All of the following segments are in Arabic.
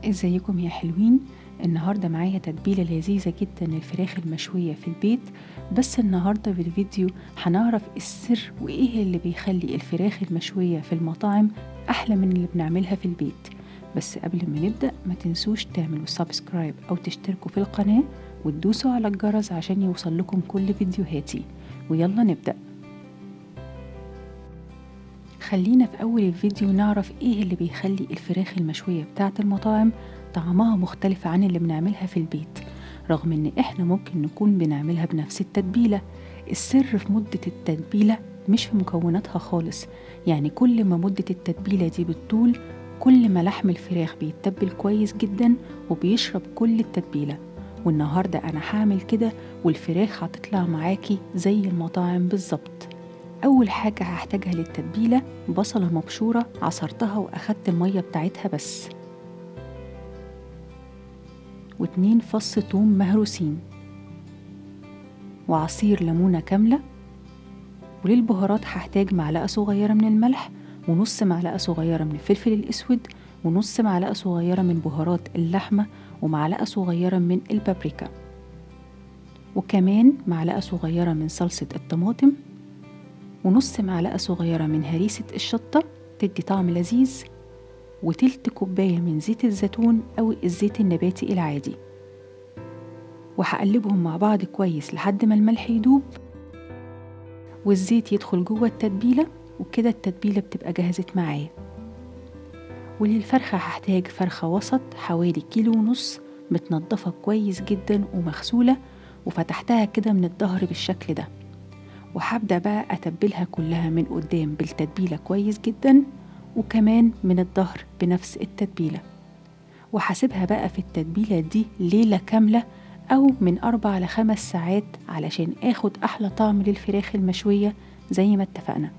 ازيكم يا حلوين؟ النهاردة معايا تتبيلة لذيذة جدا للفراخ المشوية في البيت. بس النهاردة في الفيديو هنعرف السر وايه اللي بيخلي الفراخ المشوية في المطاعم احلى من اللي بنعملها في البيت. بس قبل ما نبدأ ما تنسوش تعملوا سبسكرايب او تشتركوا في القناة وتدوسوا على الجرس عشان يوصل لكم كل فيديوهاتي. ويلا نبدأ. خلينا في أول الفيديو نعرف إيه اللي بيخلي الفراخ المشوية بتاعة المطاعم طعمها مختلف عن اللي بنعملها في البيت، رغم إن إحنا ممكن نكون بنعملها بنفس التتبيلة. السر في مدة التتبيلة مش في مكوناتها خالص، يعني كل ما مدة التتبيلة دي بتطول كل ما لحم الفراخ بيتبل كويس جدا وبيشرب كل التتبيلة. والنهاردة أنا هعمل كده والفراخ هتطلع معاكي زي المطاعم بالظبط. أول حاجة هحتاجها للتتبيلة بصلة مبشورة عصرتها وأخدت المية بتاعتها بس، و2 فص ثوم مهروسين، وعصير ليمونة كاملة. وللبهارات هحتاج معلقة صغيرة من الملح، ونص معلقة صغيرة من الفلفل الأسود، ونص معلقة صغيرة من بهارات اللحمة، ومعلقة صغيرة من البابريكا، وكمان معلقة صغيرة من صلصة الطماطم، ونص معلقة صغيرة من هريسة الشطة تدي طعم لذيذ، وتلت كوباية من زيت الزيتون أو الزيت النباتي العادي. وهقلبهم مع بعض كويس لحد ما الملح يدوب والزيت يدخل جوه التتبيلة، وكده التتبيلة بتبقى جهزت معايا. وللفرخة هحتاج فرخة وسط حوالي 1.5 كيلو، متنضفة كويس جدا ومغسولة وفتحتها كده من الظهر بالشكل ده. وهبدأ بقى أتبلها كلها من قدام بالتتبيلة كويس جدا، وكمان من الظهر بنفس التتبيلة. وهسيبها بقى في التتبيلة دي ليلة كاملة أو من 4 ل5 ساعات علشان آخد أحلى طعم للفراخ المشوية زي ما اتفقنا.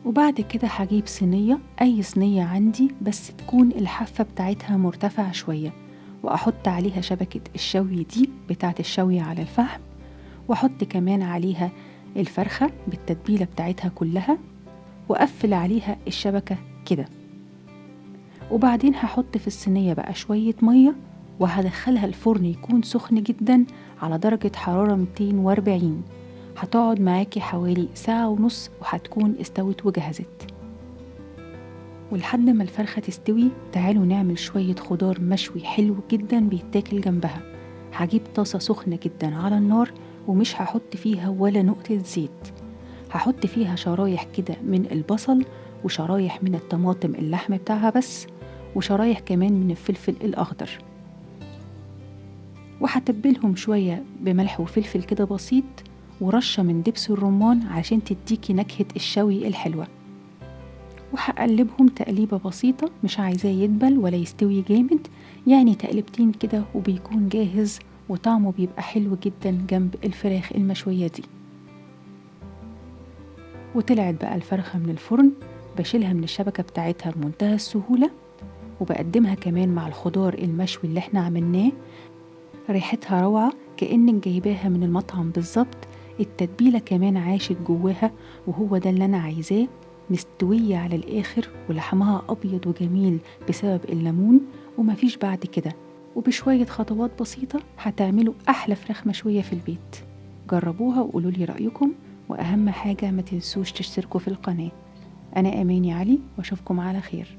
وبعد كده هجيب صينية، أي صينية عندي بس تكون الحافة بتاعتها مرتفعة شوية، وأحط عليها شبكة الشوي دي بتاعت الشوي على الفحم، وأحط كمان عليها الفرخة بالتتبيلة بتاعتها كلها، وأقفل عليها الشبكة كده. وبعدين هحط في الصينية بقى شوية مية، وهدخلها الفرن يكون سخن جدا على درجة حرارة 240. هتقعد معاكي حوالي 1.5 ساعة وهتكون استوت وجهزت. ولحد ما الفرخة تستوي تعالوا نعمل شوية خضار مشوي حلو جدا بيتاكل جنبها. هجيب طاسة سخنة جدا على النار ومش هحط فيها ولا نقطة زيت، هحط فيها شرايح كده من البصل، وشرايح من الطماطم اللحم بتاعها بس، وشرايح كمان من الفلفل الأخضر، وهتبلهم شوية بملح وفلفل كده بسيط، ورشة من دبس الرمان عشان تديكي نكهة الشوي الحلوة. وهقلبهم تقليبة بسيطة، مش عايزاه يدبل ولا يستوي جامد، يعني تقلبتين كده وبيكون جاهز، وطعمه بيبقى حلو جدا جنب الفراخ المشوية دي. وطلعت بقى الفرخة من الفرن، بشيلها من الشبكة بتاعتها بمنتهى السهولة، وبقدمها كمان مع الخضار المشوي اللي احنا عملناه. ريحتها روعة كأنك جايباها من المطعم بالظبط. التتبيلة كمان عاشت جواها، وهو ده اللي أنا عايزاه، مستوية على الآخر ولحمها أبيض وجميل بسبب الليمون. ومفيش بعد كده، وبشوية خطوات بسيطة هتعملوا أحلى فراخ مشوية في البيت. جربوها وقولوا لي رأيكم، وأهم حاجة ما تنسوش تشتركوا في القناة. أنا أماني علي وأشوفكم على خير.